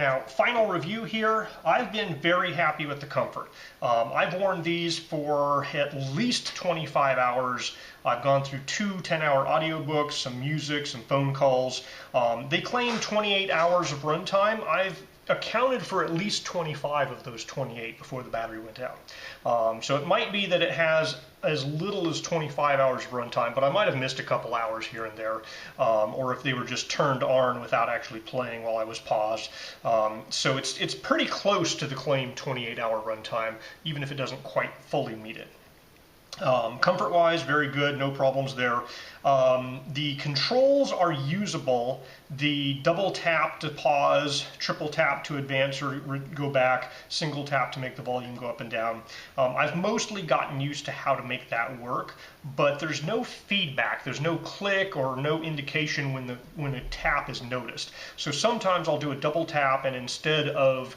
Now, final review here, I've been very happy with the comfort. I've worn these for at least 25 hours. I've gone through two 10-hour audiobooks, some music, some phone calls. They claim 28 hours of runtime. I've accounted for at least 25 of those 28 before the battery went out. So it might be that it has as little as 25 hours of runtime, but I might have missed a couple hours here and there, or if they were just turned on without actually playing while I was paused. So it's pretty close to the claimed 28-hour runtime, even if it doesn't quite fully meet it. Comfort-wise, very good, no problems there. The controls are usable. The double tap to pause, triple tap to advance or go back, single tap to make the volume go up and down. I've mostly gotten used to how to make that work, but there's no feedback. There's no click or no indication when a tap is noticed. So sometimes I'll do a double tap, and instead of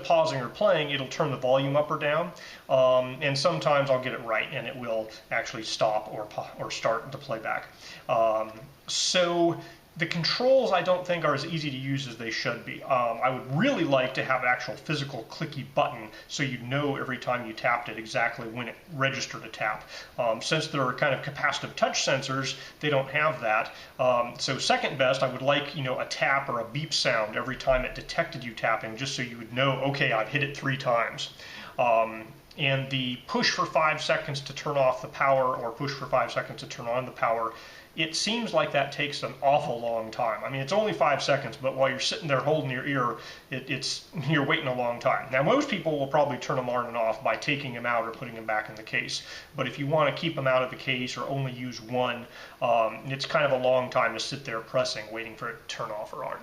pausing or playing, it'll turn the volume up or down, and sometimes I'll get it right and it will actually stop or start the playback. So the controls I don't think are as easy to use as they should be. I would really like to have an actual physical clicky button so you know every time you tapped it exactly when it registered a tap. Since there are kind of capacitive touch sensors, they don't have that. So second best, I would like a tap or a beep sound every time it detected you tapping, just so you would know, okay, I've hit it 3 times. And the push for 5 seconds to turn off the power or push for 5 seconds to turn on the power, it seems like that takes an awful long time. I mean, it's only 5 seconds, but while you're sitting there holding your ear, you're waiting a long time. Now, most people will probably turn them on and off by taking them out or putting them back in the case. But if you want to keep them out of the case or only use one, it's kind of a long time to sit there pressing, waiting for it to turn off or on.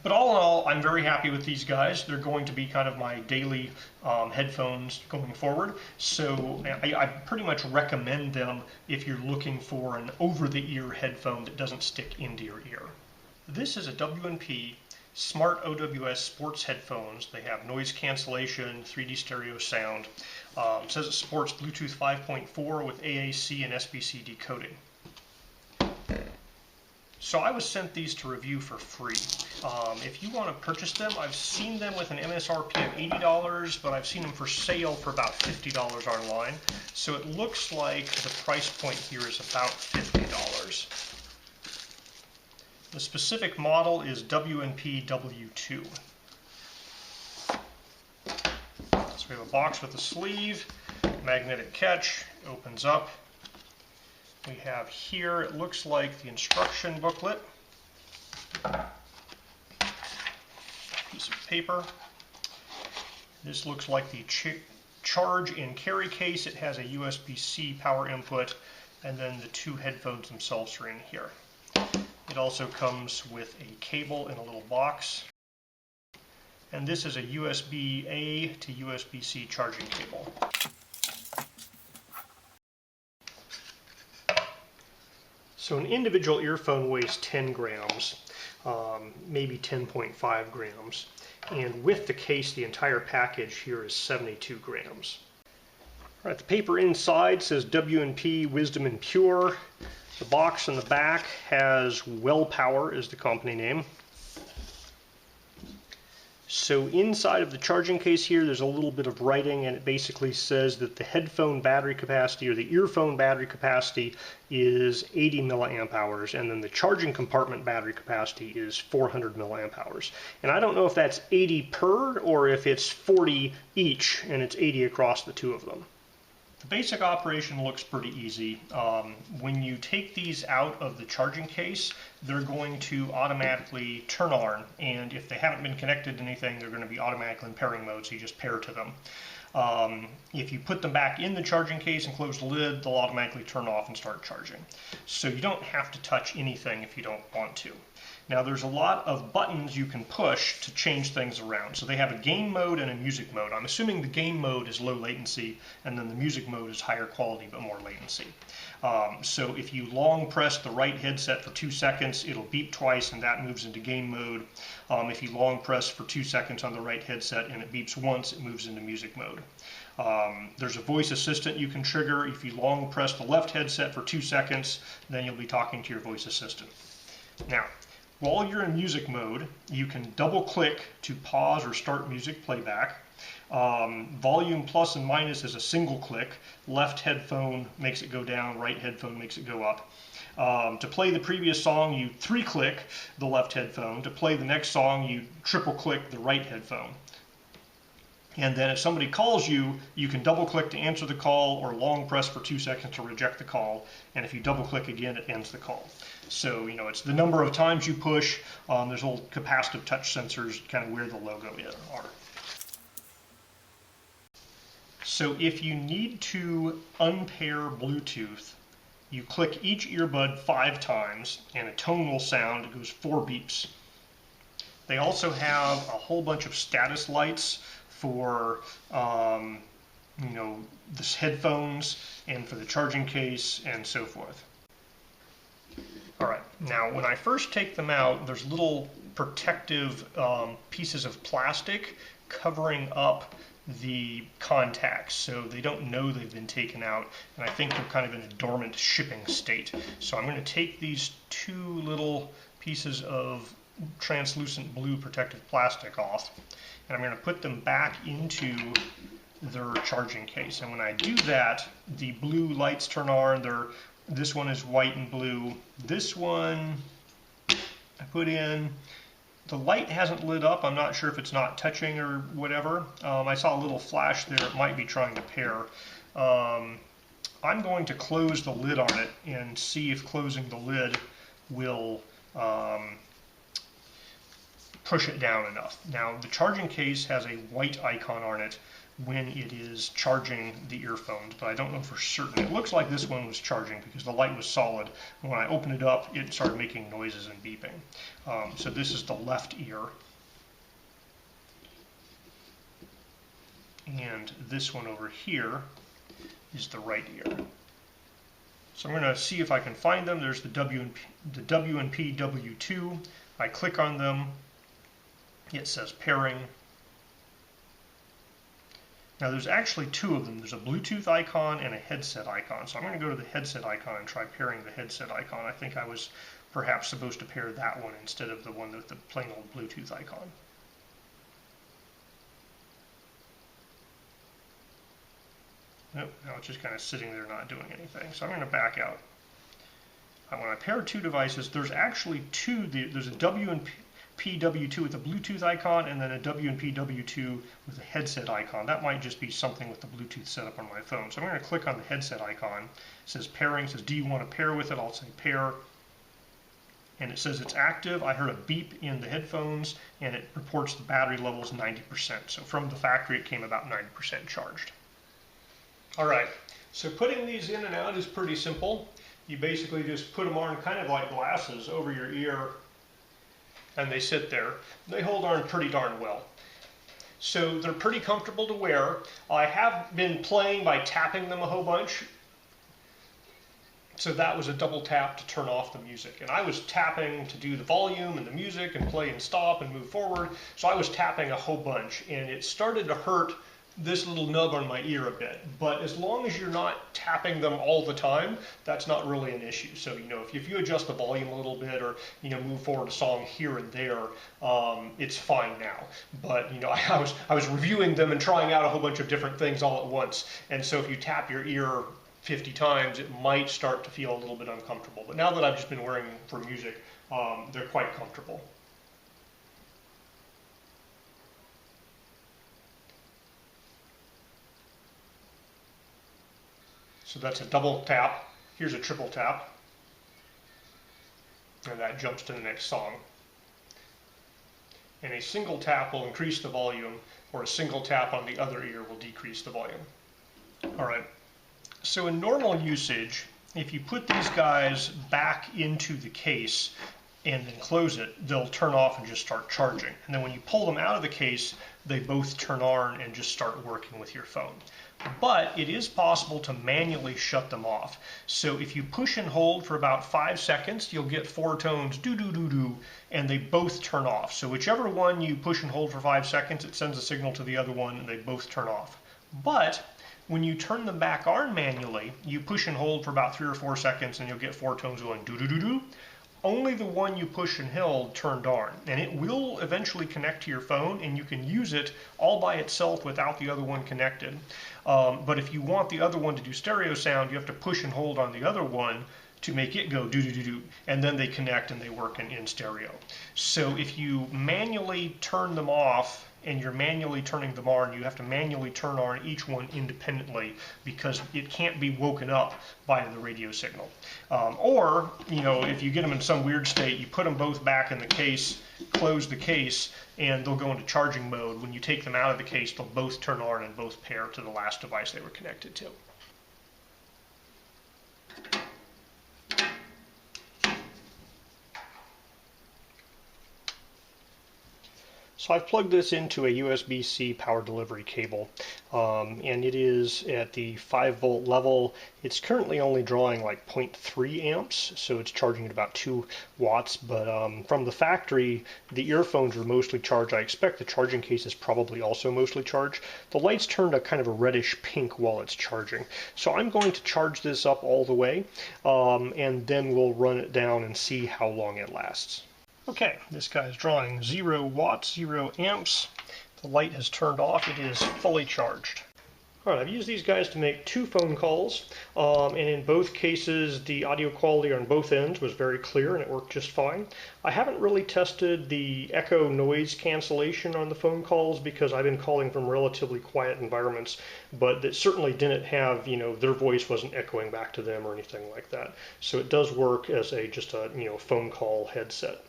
But all in all, I'm very happy with these guys. They're going to be kind of my daily headphones going forward. So I pretty much recommend them if you're looking for an over-the-ear headphone that doesn't stick into your ear. This is a W&P Smart OWS sports headphones. They have noise cancellation, 3D stereo sound. It says it supports Bluetooth 5.4 with AAC and SBC decoding. So I was sent these to review for free. If you want to purchase them, I've seen them with an MSRP of $80, but I've seen them for sale for about $50 online. So it looks like the price point here is about $50. The specific model is W&P W2. So we have a box with a sleeve, magnetic catch, opens up. We have here, it looks like the instruction booklet, piece of paper. This looks like the charge and carry case. It has a USB-C power input, and then the 2 headphones themselves are in here. It also comes with a cable in a little box, and this is a USB-A to USB-C charging cable. So an individual earphone weighs 10 grams, maybe 10.5 grams. And with the case, the entire package here is 72 grams. All right, the paper inside says W&P Wisdom and Pure. The box in the back has Well Power is the company name. So inside of the charging case here, there's a little bit of writing, and it basically says that the headphone battery capacity or the earphone battery capacity is 80 milliamp hours, and then the charging compartment battery capacity is 400 milliamp hours. And I don't know if that's 80 per or if it's 40 each, and it's 80 across the 2 of them. The basic operation looks pretty easy. When you take these out of the charging case, they're going to automatically turn on, and if they haven't been connected to anything, they're going to be automatically in pairing mode, so you just pair to them. If you put them back in the charging case and close the lid, they'll automatically turn off and start charging. So you don't have to touch anything if you don't want to. Now there's a lot of buttons you can push to change things around. So they have a game mode and a music mode. I'm assuming the game mode is low latency, and then the music mode is higher quality but more latency. So if you long press the right headset for 2 seconds, it'll beep twice and that moves into game mode. If you long press for 2 seconds on the right headset and it beeps once, it moves into music mode. There's a voice assistant you can trigger. If you long press the left headset for 2 seconds, then you'll be talking to your voice assistant. Now, While you're in music mode, you can double click to pause or start music playback. Volume plus and minus is a single click. Left headphone makes it go down, right headphone makes it go up. To play the previous song, you 3-click the left headphone. To play the next song, you triple-click the right headphone. And then if somebody calls you, you can double-click to answer the call or long press for 2 seconds to reject the call. And if you double-click again, it ends the call. So, you know, it's the number of times you push. There's little capacitive touch sensors kind of where the logo are. So if you need to unpair Bluetooth, you click each earbud 5 times and a tone will sound. It goes 4 beeps. They also have a whole bunch of status lights for you know, the headphones and for the charging case and so forth. All right, now when I first take them out, there's little protective pieces of plastic covering up the contacts, so they don't know they've been taken out, and I think they're kind of in a dormant shipping state. So I'm going to take these 2 little pieces of translucent blue protective plastic off, and I'm going to put them back into their charging case. And when I do that, the blue lights turn on. This one is white and blue. This one I put in. The light hasn't lit up. I'm not sure if it's not touching or whatever. I saw a little flash there. It might be trying to pair. I'm going to close the lid on it and see if closing the lid will push it down enough. Now, the charging case has a white icon on it when it is charging the earphones, but I don't know for certain. It looks like this one was charging because the light was solid. And when I opened it up, it started making noises and beeping. So this is the left ear. And this one over here is the right ear. So I'm going to see if I can find them. There's the W&P W2. I click on them. It says pairing. Now there's actually 2 of them. There's a Bluetooth icon and a headset icon. So I'm going to go to the headset icon and try pairing the headset icon. I think I was perhaps supposed to pair that one instead of the one with the plain old Bluetooth icon. Nope, now it's just kind of sitting there not doing anything. So I'm going to back out. When I pair 2 devices, there's actually 2. There's a W&P W2 with a Bluetooth icon and then a W&P W2 with a headset icon. That might just be something with the Bluetooth setup on my phone. So I'm going to click on the headset icon. It says pairing. It says, do you want to pair with it? I'll say pair. And it says it's active. I heard a beep in the headphones and it reports the battery level is 90%. So from the factory it came about 90% charged. All right, so putting these in and out is pretty simple. You basically just put them on kind of like glasses over your ear and they sit there. They hold on pretty darn well. So they're pretty comfortable to wear. I have been playing by tapping them a whole bunch. So that was a double tap to turn off the music. And I was tapping to do the volume and the music and play and stop and move forward. So I was tapping a whole bunch and it started to hurt this little nub on my ear a bit. But as long as you're not tapping them all the time, that's not really an issue. So, you know, if you adjust the volume a little bit or, you know, move forward a song here and there, it's fine now. But, you know, I was reviewing them and trying out a whole bunch of different things all at once. And so if you tap your ear 50 times, it might start to feel a little bit uncomfortable. But now that I've just been wearing them for music, they're quite comfortable. So that's a double tap. Here's a triple tap. And that jumps to the next song. And a single tap will increase the volume, or a single tap on the other ear will decrease the volume. All right. So in normal usage, if you put these guys back into the case and then close it, they'll turn off and just start charging. And then when you pull them out of the case, they both turn on and just start working with your phone. But it is possible to manually shut them off. So if you push and hold for about 5 seconds, you'll get 4 tones, do-do-do-do, and they both turn off. So whichever one you push and hold for 5 seconds, it sends a signal to the other one and they both turn off. But when you turn them back on manually, you push and hold for about 3 or 4 seconds and you'll get 4 tones going do-do-do-do. only the one you push and held turned on, and it will eventually connect to your phone, and you can use it all by itself without the other one connected. But if you want the other one to do stereo sound, you have to push and hold on the other one to make it go do-do-do-do, and then they connect and they work in stereo. So if you manually turn them off and you're manually turning them on, you have to manually turn on each one independently because it can't be woken up by the radio signal. Or, you know, if you get them in some weird state, you put them both back in the case, close the case, and they'll go into charging mode. When you take them out of the case, they'll both turn on and both pair to the last device they were connected to. So I've plugged this into a USB-C power delivery cable, and it is at the 5-volt level. It's currently only drawing like 0.3 amps, so it's charging at about 2 watts, but from the factory, the earphones are mostly charged. I expect the charging case is probably also mostly charged. The light's turned a kind of a reddish pink while it's charging. So I'm going to charge this up all the way, and then we'll run it down and see how long it lasts. Okay, this guy's drawing 0 watts, 0 amps. The light has turned off. It is fully charged. All right, I've used these guys to make 2 phone calls, and in both cases the audio quality on both ends was very clear and it worked just fine. I haven't really tested the echo noise cancellation on the phone calls because I've been calling from relatively quiet environments, but it certainly didn't have, you know, their voice wasn't echoing back to them or anything like that. So it does work as just a, you know, phone call headset.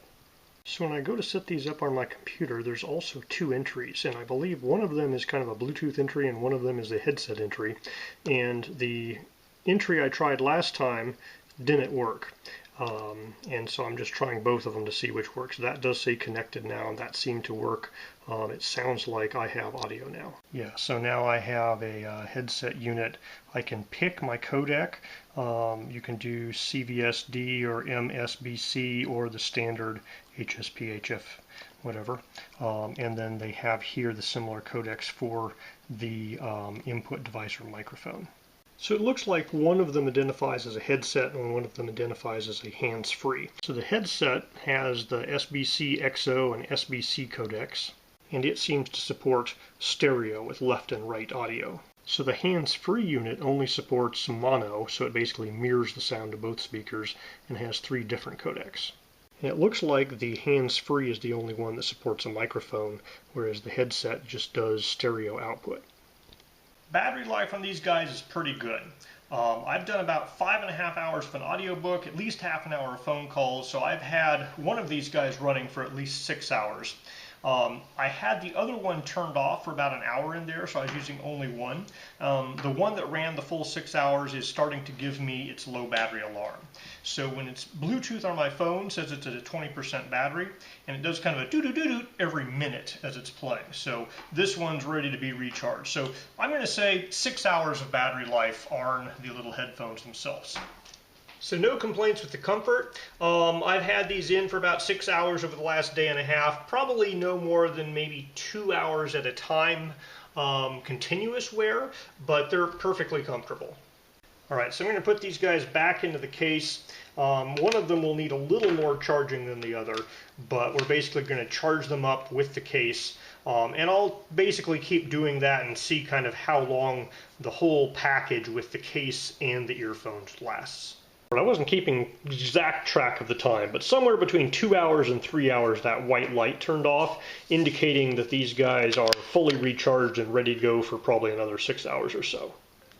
So when I go to set these up on my computer, there's also 2 entries, and I believe one of them is kind of a Bluetooth entry and one of them is a headset entry. And the entry I tried last time didn't work. And so I'm just trying both of them to see which works. That does say connected now, and that seemed to work. It sounds like I have audio now. Yeah, so now I have a headset unit. I can pick my codec. You can do CVSD or MSBC or the standard HSP, HF, whatever. And then they have here the similar codecs for the input device or microphone. So it looks like one of them identifies as a headset and one of them identifies as a hands-free. So the headset has the SBC XO and SBC codecs, and it seems to support stereo with left and right audio. So the hands-free unit only supports mono, so it basically mirrors the sound of both speakers and has 3 different codecs. And it looks like the hands-free is the only one that supports a microphone, whereas the headset just does stereo output. Battery life on these guys is pretty good. I've done about 5.5 hours of an audiobook, at least half an hour of phone calls, so I've had one of these guys running for at least 6 hours. I had the other one turned off for about an hour in there, so I was using only one. The one that ran the full 6 hours is starting to give me its low battery alarm. So when it's Bluetooth on my phone, it says it's at a 20% battery, and it does kind of a doo-doo-doo-doo every minute as it's playing. So this one's ready to be recharged. So I'm going to say 6 hours of battery life on the little headphones themselves. So no complaints with the comfort. I've had these in for about 6 hours over the last day and a half, probably no more than maybe 2 hours at a time continuous wear, but they're perfectly comfortable. All right, so I'm going to put these guys back into the case. One of them will need a little more charging than the other, but we're basically going to charge them up with the case. And I'll basically keep doing that and see kind of how long the whole package with the case and the earphones lasts. I wasn't keeping exact track of the time, but somewhere between 2 hours and 3 hours that white light turned off, indicating that these guys are fully recharged and ready to go for probably another 6 hours or so.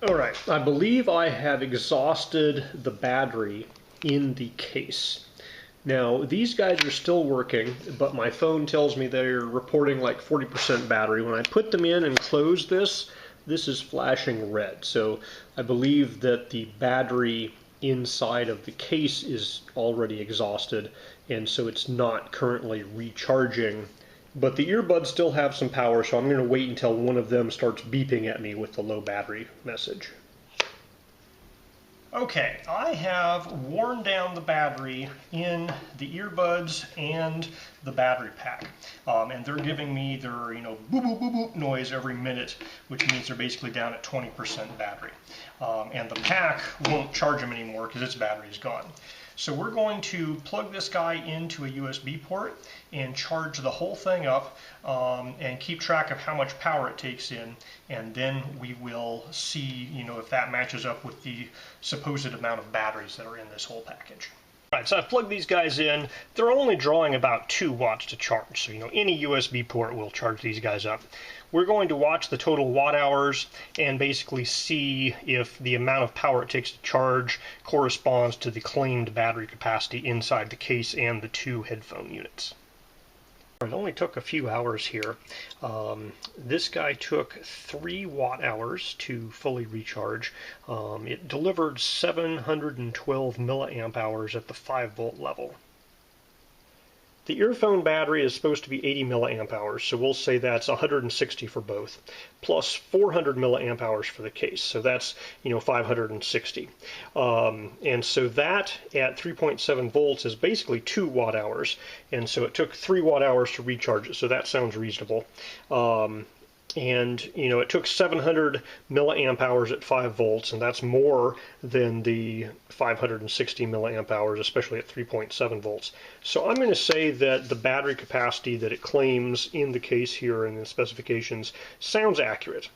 Alright, I believe I have exhausted the battery in the case. Now, these guys are still working, but my phone tells me they're reporting like 40% battery. When I put them in and close this is flashing red. So I believe that the battery inside of the case is already exhausted, and so it's not currently recharging. But the earbuds still have some power, so I'm going to wait until one of them starts beeping at me with the low battery message. Okay, I have worn down the battery in the earbuds and the battery pack, and they're giving me their boop boop boop boop noise every minute, which means they're basically down at 20% battery. And the pack won't charge them anymore because its battery is gone. So we're going to plug this guy into a USB port and charge the whole thing up and keep track of how much power it takes in, and then we will see, if that matches up with the supposed amount of batteries that are in this whole package. Alright, so I've plugged these guys in. They're only drawing about 2 watts to charge, so any USB port will charge these guys up. We're going to watch the total watt hours and basically see if the amount of power it takes to charge corresponds to the claimed battery capacity inside the case and the 2 headphone units. It only took a few hours here. This guy took 3 watt hours to fully recharge. It delivered 712 milliamp hours at the 5 volt level. The earphone battery is supposed to be 80 milliamp hours, so we'll say that's 160 for both, plus 400 milliamp hours for the case, so that's 560. And so that at 3.7 volts is basically 2 watt hours, and so it took 3 watt hours to recharge it, so that sounds reasonable. And it took 700 milliamp hours at 5 volts, and that's more than the 560 milliamp hours, especially at 3.7 volts. So I'm going to say that the battery capacity that it claims in the case here and the specifications sounds accurate.